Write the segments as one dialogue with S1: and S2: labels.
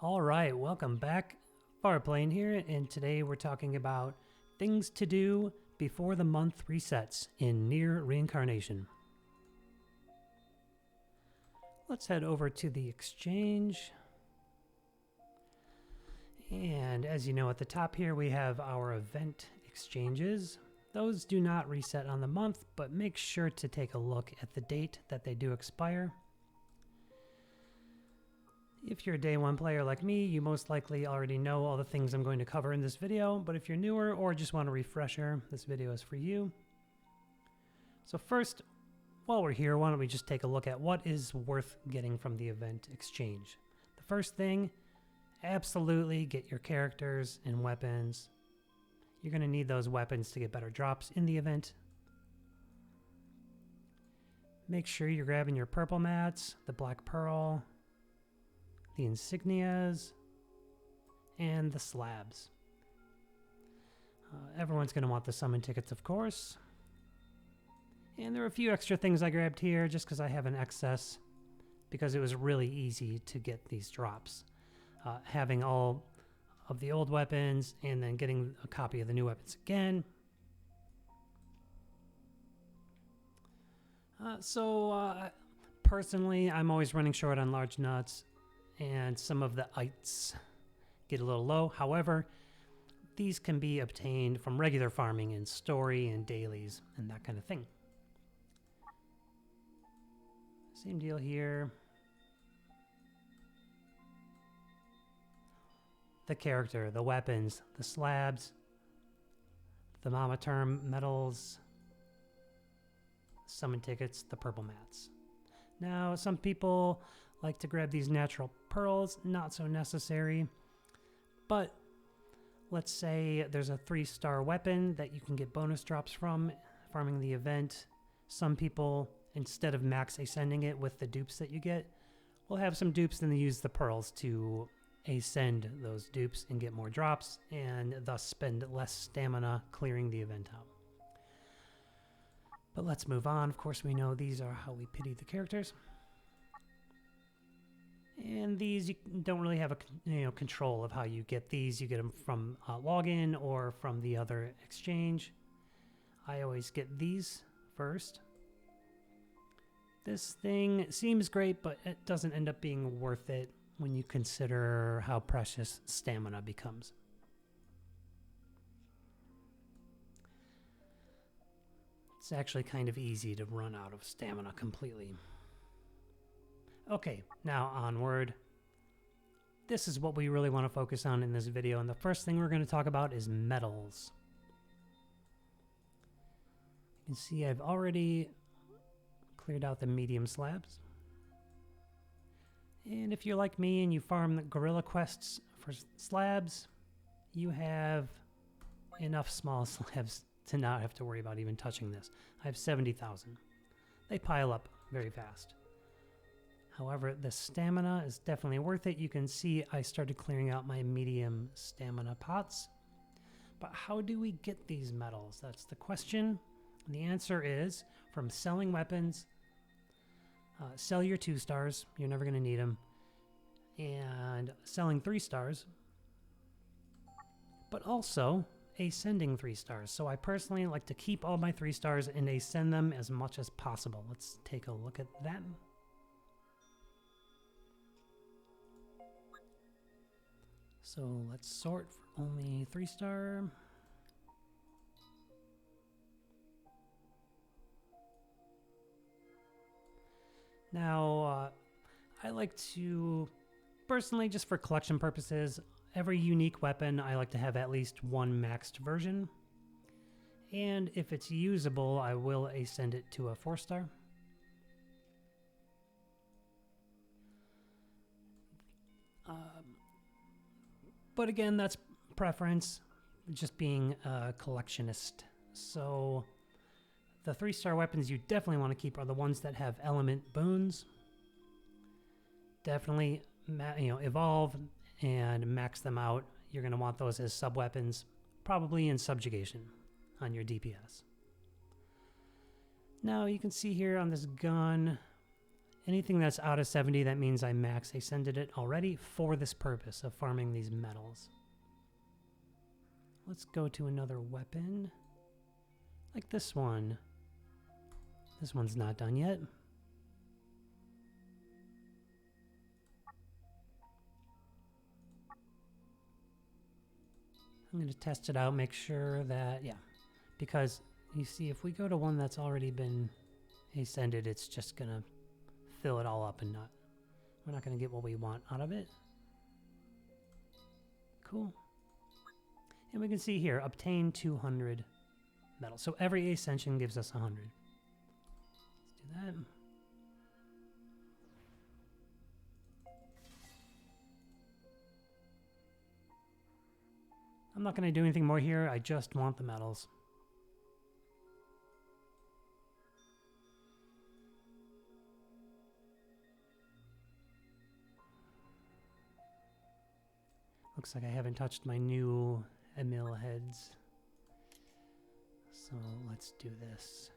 S1: All right, welcome back. Farplane here, and today we're talking about things to do before the month resets in Nier Reincarnation. Let's head over to the exchange. And as you know, at the top here we have our event exchanges. Those do not reset on the month, but make sure to take a look at the date that they do expire. If you're a day one player like me, you most likely already know all the things I'm going to cover in this video, but if you're newer or just want a refresher, this video is for you. So first, while we're here, why don't we just take a look at what is worth getting from the event exchange. The first thing, absolutely get your characters and weapons. You're going to need those weapons to get better drops in the event. Make sure you're grabbing your purple mats, the black pearl, the insignias, and the slabs. Everyone's going to want the summon tickets, of course. And there are a few extra things I grabbed here just because I have an excess, because it was really easy to get these drops. Having all of the old weapons and then getting a copy of the new weapons again. Personally, I'm always running short on large nuts, and some of the ites get a little low. However, these can be obtained from regular farming in story and dailies and that kind of thing. Same deal here. The character, the weapons, the slabs, the mama term medals, summon tickets, the purple mats. Now, some people like to grab these natural pearls, not so necessary, but let's say there's a 3-star weapon that you can get bonus drops from farming the event. Some people, instead of max ascending it with the dupes that you get, will have some dupes and then use the pearls to ascend those dupes and get more drops, and thus spend less stamina clearing the event out. But let's move on. Of course, we know these are how we pity the characters. And these, you don't really have a control of how you get these. You get them from login or from the other exchange. I always get these first. This thing seems great, but it doesn't end up being worth it when you consider how precious stamina becomes. It's actually kind of easy to run out of stamina completely. Okay, now onward. This is what we really want to focus on in this video, and the first thing we're going to talk about is medals. You can see I've already cleared out the medium slabs. And if you're like me and you farm the gorilla quests for slabs, you have enough small slabs to not have to worry about even touching this. I have 70,000. They pile up very fast. However, the stamina is definitely worth it. You can see I started clearing out my medium stamina pots. But how do we get these medals? That's the question. And the answer is from selling weapons. Sell your 2 stars. You're never going to need them. And selling 3 stars. But also ascending 3 stars. So I personally like to keep all my 3 stars and ascend them as much as possible. Let's take a look at that. So let's sort for only 3-star. Now, I like to, personally, just for collection purposes, every unique weapon I like to have at least 1 maxed version. And if it's usable, I will ascend it to a 4-star. But again, that's preference, just being a collectionist. So the 3-star weapons you definitely want to keep are the ones that have element boons. Definitely, evolve and max them out. You're going to want those as sub-weapons, probably in Subjugation on your DPS. Now you can see here on this gun, Anything that's out of 70, that means I max ascended it already for this purpose of farming these metals. Let's go to another weapon. Like this one. This one's not done yet. I'm going to test it out, make sure that, yeah. Because, you see, if we go to one that's already been ascended, it's just going to fill it all up and we're not going to get what we want out of it. Cool. And we can see here, obtain 200 metal. So every ascension gives us 100. Let's do that. I'm not going to do anything more here. I just want the metals. Looks like I haven't touched my new Emil heads. So let's do this.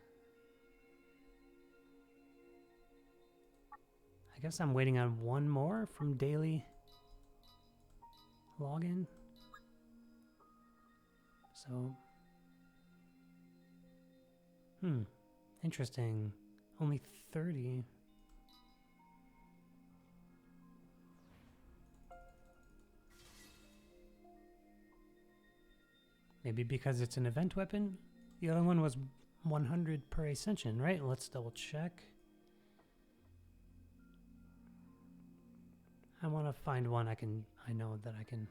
S1: I guess I'm waiting on one more from daily login. So, interesting. Only 30. Maybe because it's an event weapon? The other one was 100 per ascension, right? Let's double check. I want to find one I know that I can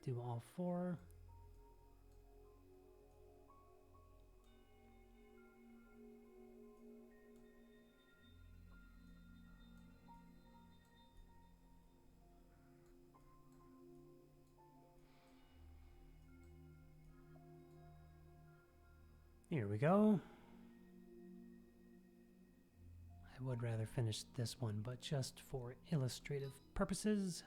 S1: do all 4. Here we go. I would rather finish this one, but just for illustrative purposes.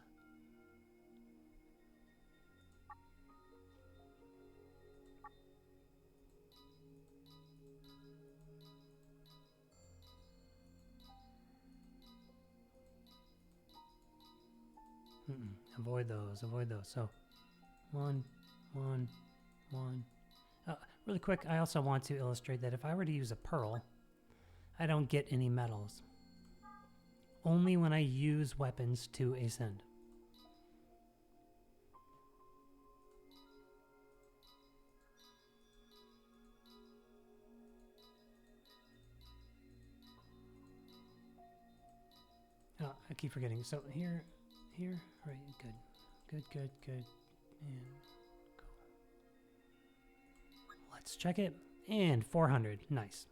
S1: Avoid those, avoid those. So, 1, 1, 1. Really quick, I also want to illustrate that if I were to use a pearl, I don't get any metals. Only when I use weapons to ascend. Oh, I keep forgetting. So here, right, good. And let's check it. And 400. Nice.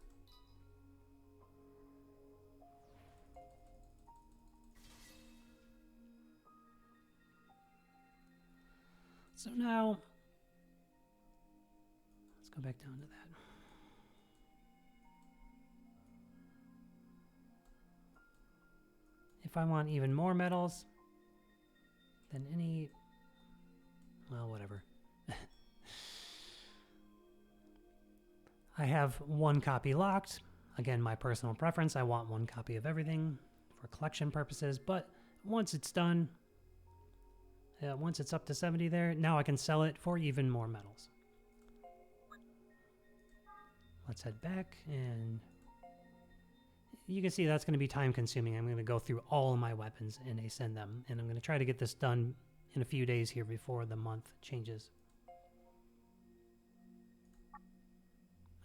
S1: So now, let's go back down to that. If I want even more metals than any, well, whatever. I have 1 copy locked. Again, my personal preference. I want 1 copy of everything for collection purposes. But once it's done, once it's up to 70 there, now I can sell it for even more metals. Let's head back, and you can see that's going to be time consuming. I'm going to go through all of my weapons and ascend them. And I'm going to try to get this done in a few days here before the month changes.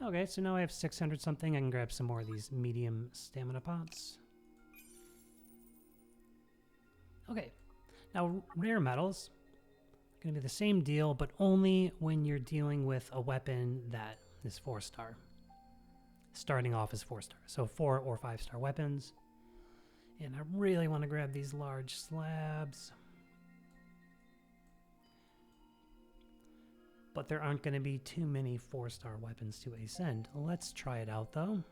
S1: Okay, so now I have 600 something. I can grab some more of these medium stamina pots. Okay, now rare metals are going to be the same deal, but only when you're dealing with a weapon that is 4-star. Starting off as 4-star. So 4 or 5-star weapons. And I really want to grab these large slabs. But there aren't going to be too many 4-star weapons to ascend. Let's try it out though.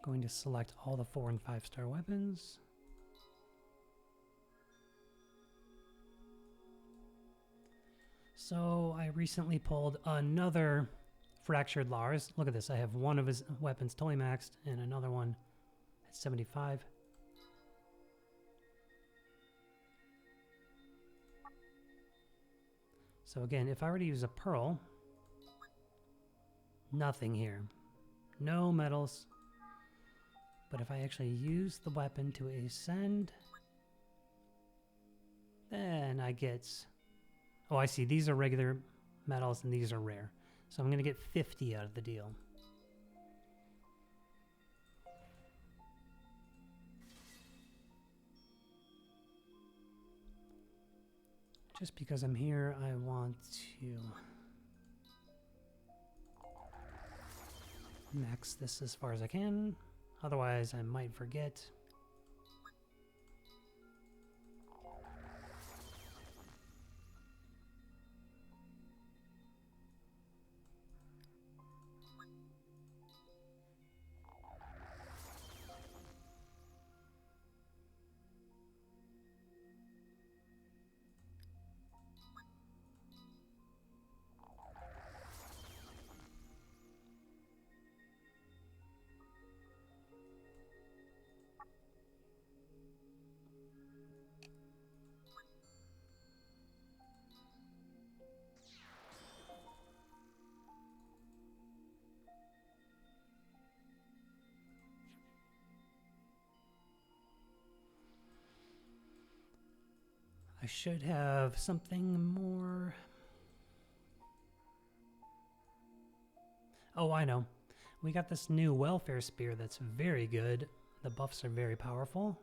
S1: Going to select all the 4 and 5-star weapons. So I recently pulled another fractured Lars. Look at this. I have one of his weapons totally maxed and another one at 75. So again, if I were to use a pearl, nothing here. No metals. But if I actually use the weapon to ascend, then I get... Oh, I see. These are regular metals and these are rare. So I'm going to get 50 out of the deal. Just because I'm here, I want to max this as far as I can. Otherwise, I might forget. I should have something more. Oh, I know. We got this new welfare spear that's very good. The buffs are very powerful.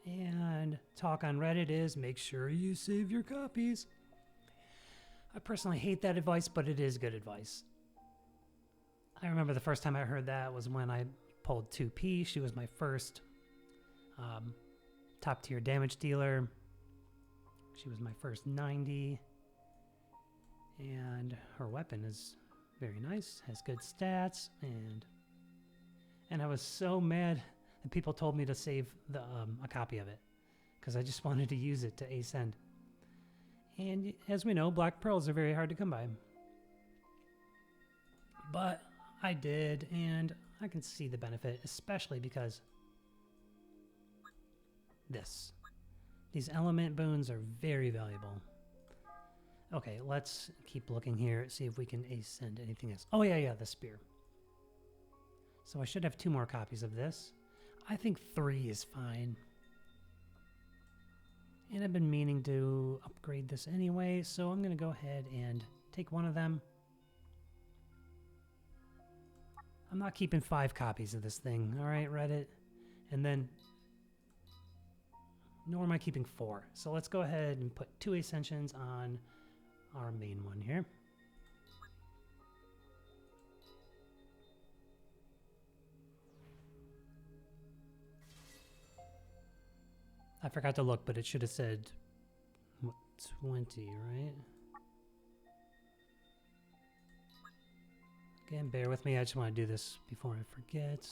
S1: And talk on Reddit is make sure you save your copies. I personally hate that advice, but it is good advice. I remember the first time I heard that was when I pulled 2P. She was my first top tier damage dealer. She was my first 90. And her weapon is very nice, has good stats, and I was so mad that people told me to save the a copy of it because I just wanted to use it to ascend. And as we know, black pearls are very hard to come by. But I did, and I can see the benefit, especially because these element boons are very valuable. Okay, let's keep looking here, see if we can ascend anything else. Oh yeah, the spear. So I should have 2 more copies of this. I think 3 is fine. And I've been meaning to upgrade this anyway, so I'm going to go ahead and take one of them. I'm not keeping 5 copies of this thing, alright, Reddit? And then... nor am I keeping 4. So let's go ahead and put 2 ascensions on our main one here. I forgot to look, but it should have said, what, 20, right? Again, bear with me. I just want to do this before I forget.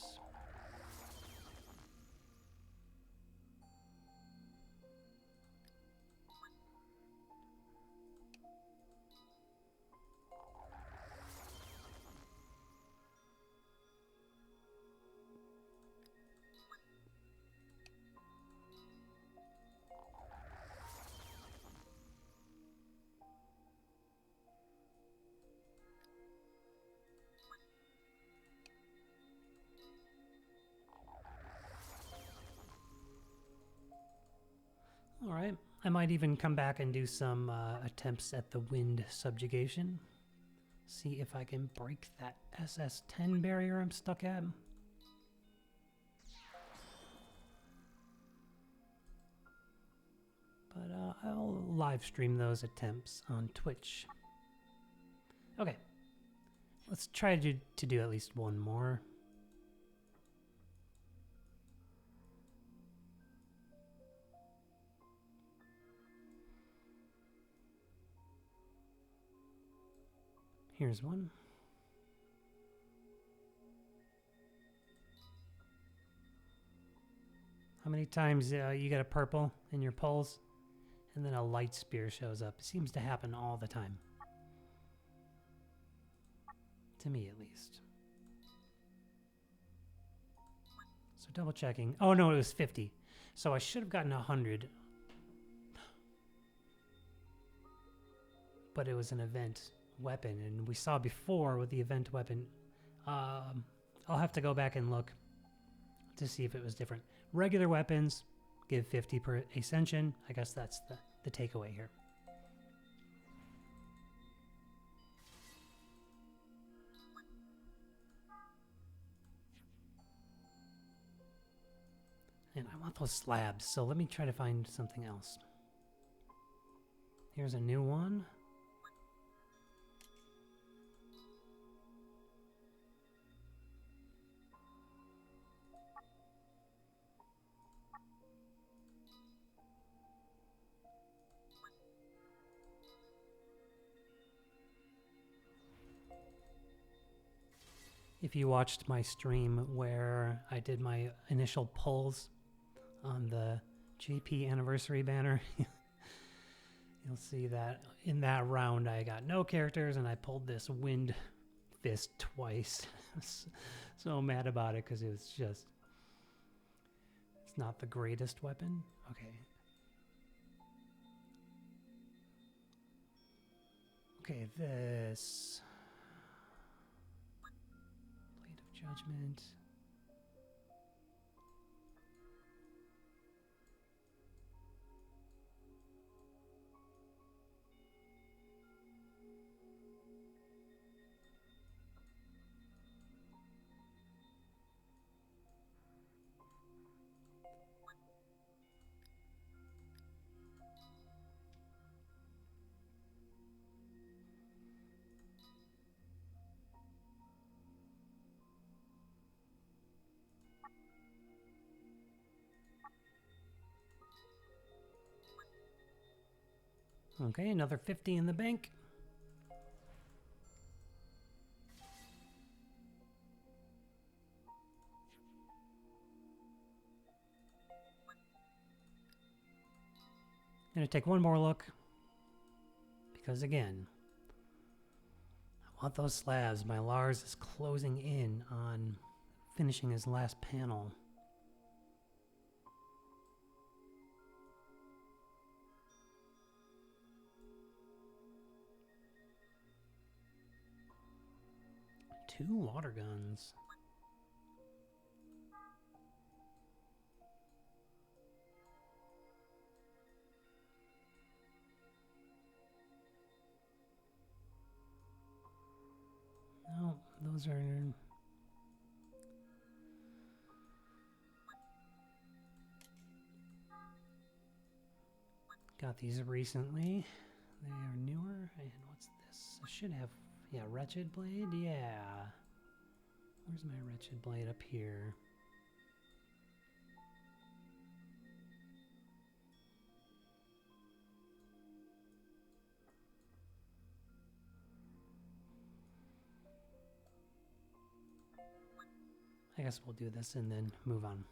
S1: Alright, I might even come back and do some attempts at the wind subjugation. See if I can break that SS10 barrier I'm stuck at. But I'll live stream those attempts on Twitch. Okay, let's try to do at least one more. Here's one. How many times you get a purple in your pulls and then a light spear shows up? It seems to happen all the time. To me, at least. So double checking. Oh no, it was 50. So I should have gotten 100. But it was an event weapon, and we saw before with the event weapon. I'll have to go back and look to see if it was different. Regular weapons give 50 per ascension. I guess that's the takeaway here. And I want those slabs, so let me try to find something else. Here's a new one. If you watched my stream where I did my initial pulls on the GP anniversary banner, you'll see that in that round I got no characters and I pulled this wind fist twice. I was so mad about it because it was just, it's not the greatest weapon. Okay. Okay, this Blade of Judgment. Okay, another 50 in the bank. Gonna take one more look. Because again, I want those slabs. My Lars is closing in on finishing his last panel. Two water guns. No, those are... Got these recently. They are newer. And what's this? I should have... Yeah, Wretched Blade? Yeah. Where's my Wretched Blade? Up here. I guess we'll do this and then move on.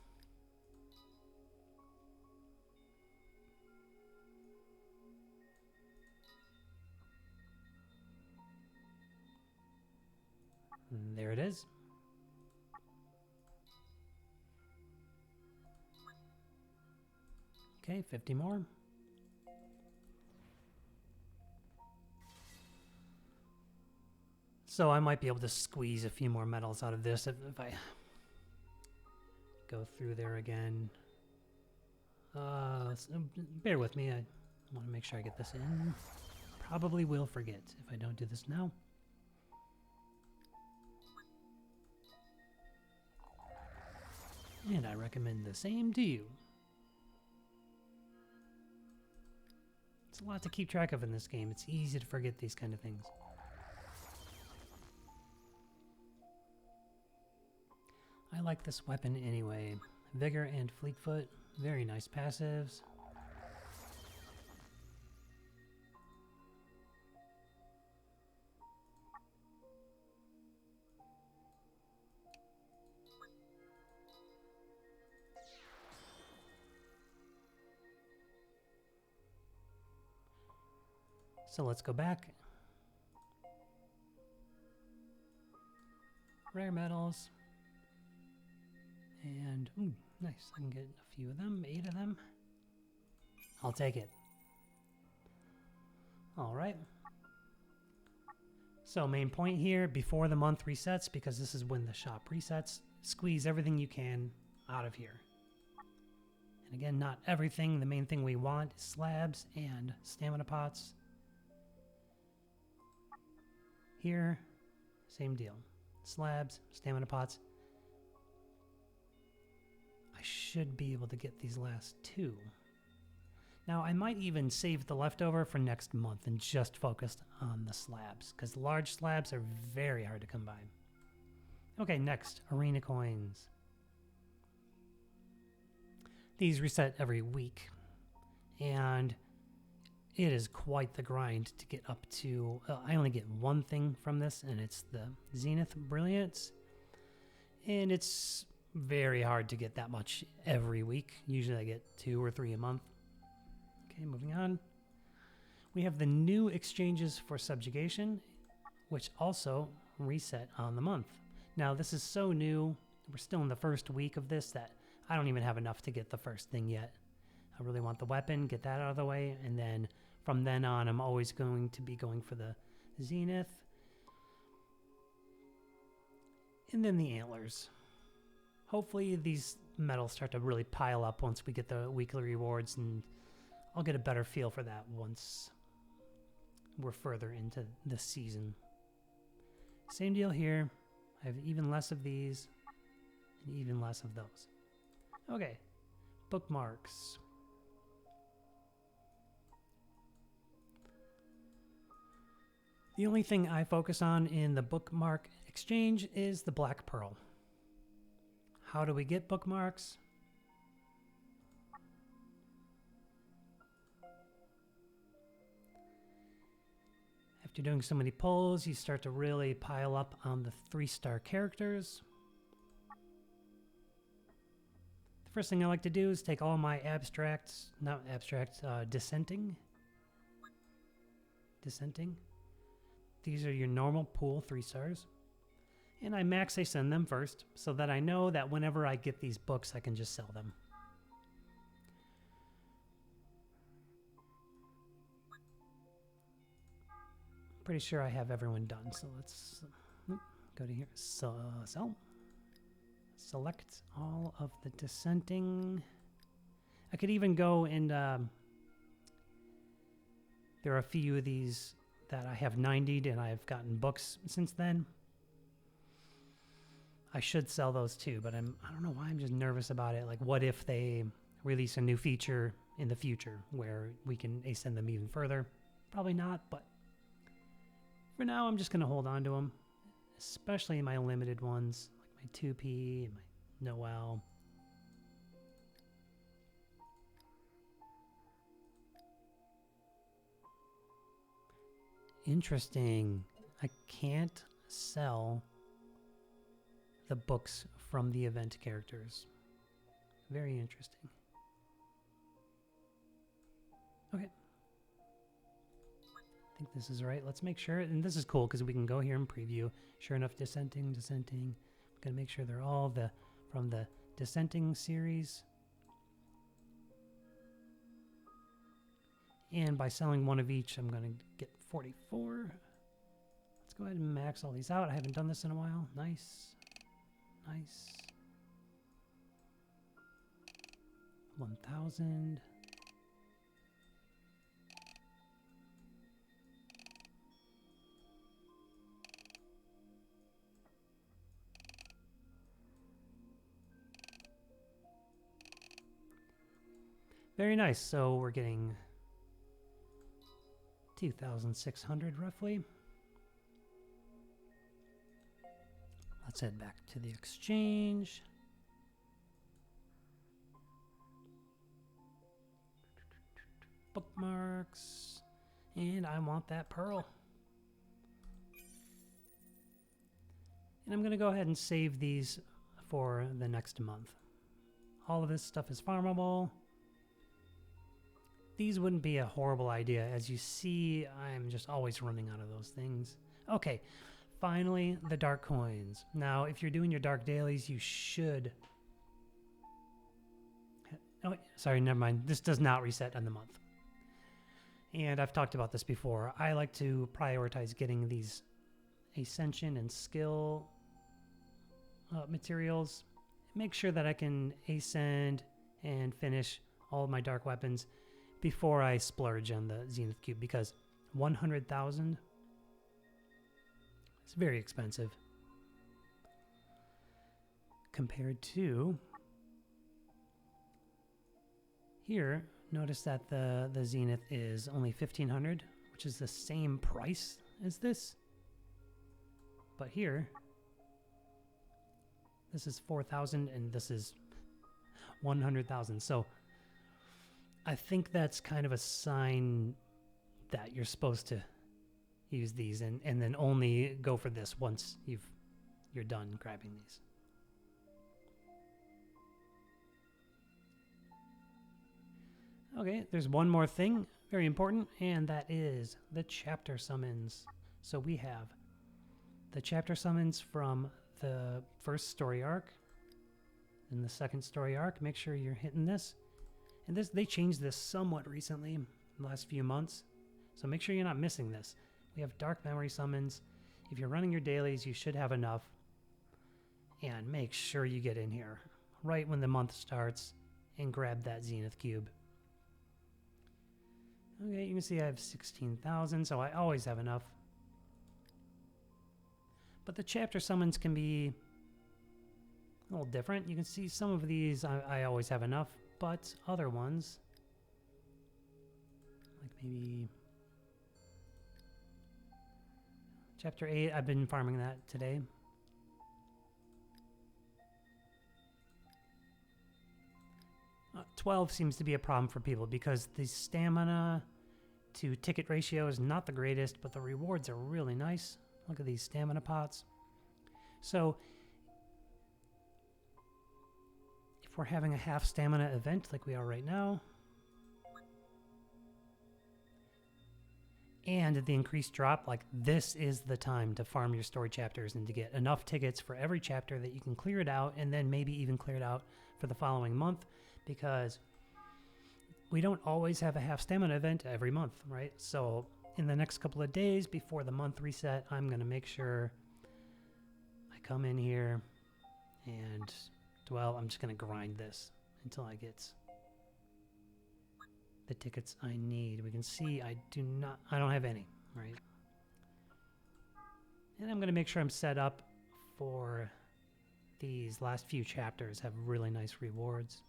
S1: And there it is. Okay, 50 more. So I might be able to squeeze a few more medals out of this if I go through there again. So bear with me. I want to make sure I get this in. Probably will forget if I don't do this now. And I recommend the same to you. It's a lot to keep track of in this game. It's easy to forget these kind of things. I like this weapon anyway. Vigor and Fleetfoot, very nice passives. So let's go back. Rare metals. And, ooh, nice. I can get a few of them, 8 of them. I'll take it. All right. So main point here, before the month resets, because this is when the shop resets, squeeze everything you can out of here. And again, not everything. The main thing we want is slabs and stamina pots. Here, same deal. Slabs, stamina pots. I should be able to get these last 2. Now, I might even save the leftover for next month and just focus on the slabs, because large slabs are very hard to come by. Okay, next, arena coins. These reset every week, and it is quite the grind to get up to... I only get one thing from this, and it's the Zenith Brilliance, and it's very hard to get that much every week. Usually I get 2 or 3 a month. Okay, moving on. We have the new exchanges for Subjugation, which also reset on the month. Now, this is so new. We're still in the first week of this that I don't even have enough to get the first thing yet. I really want the weapon, get that out of the way, and then from then on, I'm always going to be going for the Zenith. And then the antlers. Hopefully these medals start to really pile up once we get the weekly rewards, and I'll get a better feel for that once we're further into the season. Same deal here. I have even less of these and even less of those. Okay, bookmarks. The only thing I focus on in the Bookmark Exchange is the Black Pearl. How do we get bookmarks? After doing so many pulls, you start to really pile up on the 3-star characters. The first thing I like to do is take all my dissenting. These are your normal pool 3 stars. And I max ascend them first, so that I know that whenever I get these books, I can just sell them. Pretty sure I have everyone done, so let's go to here. So, select all of the dissenting. I could even go and there are a few of these that I have 90'd and I've gotten books since then. I should sell those too, but I don't know why I'm just nervous about it. Like, what if they release a new feature in the future where we can ascend them even further? Probably not, but for now, I'm just going to hold on to them, especially my limited ones, like my 2P and my Noel. Interesting. I can't sell the books from the event characters. Very interesting. Okay. I think this is right. Let's make sure, and this is cool because we can go here and preview. Sure enough, dissenting. I'm gonna make sure they're all from the dissenting series. And by selling one of each, I'm gonna get 44. Let's go ahead and max all these out. I haven't done this in a while. Nice. 1,000. Very nice. So we're getting 2,600 roughly. Let's head back to the exchange. Bookmarks. And I want that pearl. And I'm going to go ahead and save these for the next month. All of this stuff is farmable. These wouldn't be a horrible idea. As you see, I'm just always running out of those things. Okay, finally, the dark coins. Now, if you're doing your dark dailies, you should... Oh, sorry, never mind. This does not reset on the month. And I've talked about this before. I like to prioritize getting these Ascension and Skill materials. Make sure that I can ascend and finish all of my dark weapons before I splurge on the Zenith Cube, because 100,000 is very expensive compared to here. Notice that the Zenith is only 1,500, which is the same price as this. But here, this is 4,000 and this is 100,000. So I think that's kind of a sign that you're supposed to use these and then only go for this once you're done grabbing these. Okay, there's one more thing, very important, and that is the chapter summons. So we have the chapter summons from the first story arc and the second story arc. Make sure you're hitting this. And they changed this somewhat recently, in the last few months. So make sure you're not missing this. We have Dark Memory summons. If you're running your dailies, you should have enough. And make sure you get in here right when the month starts and grab that Zenith Cube. Okay, you can see I have 16,000, so I always have enough. But the chapter summons can be a little different. You can see some of these I always have enough, but other ones, like maybe chapter 8, I've been farming that today. Uh, 12 seems to be a problem for people because the stamina to ticket ratio is not the greatest, but the rewards are really nice. Look at these stamina pots. So if we're having a half stamina event like we are right now, and the increased drop, like this is the time to farm your story chapters and to get enough tickets for every chapter that you can clear it out, and then maybe even clear it out for the following month, because we don't always have a half stamina event every month, right? So in the next couple of days before the month reset, I'm going to make sure I come in here and, well, I'm just going to grind this until I get the tickets I need. We can see I don't have any, right? And I'm going to make sure I'm set up for these last few chapters, have really nice rewards.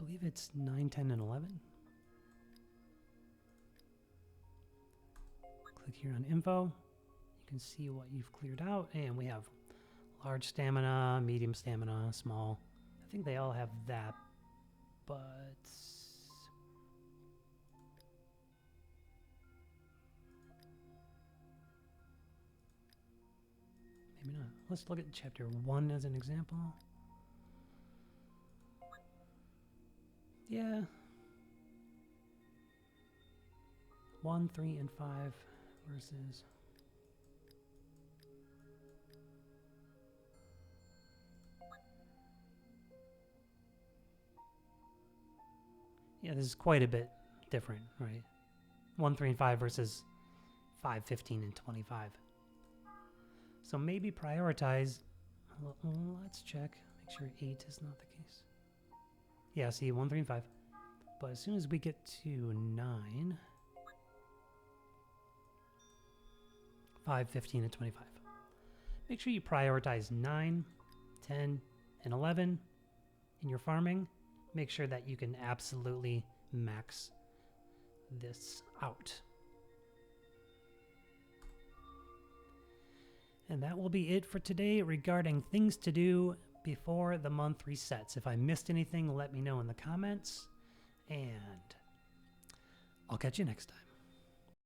S1: I believe it's 9, 10, and 11. Click here on info. You can see what you've cleared out, and we have large stamina, medium stamina, small. I think they all have that, but maybe not. Let's look at chapter 1 as an example. Yeah. 1, 3, and 5 versus... Yeah, this is quite a bit different, right? 1, 3, and 5 versus 5, 15, and 25. So maybe prioritize... Let's check. Make sure 8 is not the case. Yeah, see, 1, 3, and 5. But as soon as we get to 9... 5, 15, and 25. Make sure you prioritize 9, 10, and 11 in your farming. Make sure that you can absolutely max this out. And that will be it for today regarding things to do before the month resets. If I missed anything, let me know in the comments, and I'll catch you next time.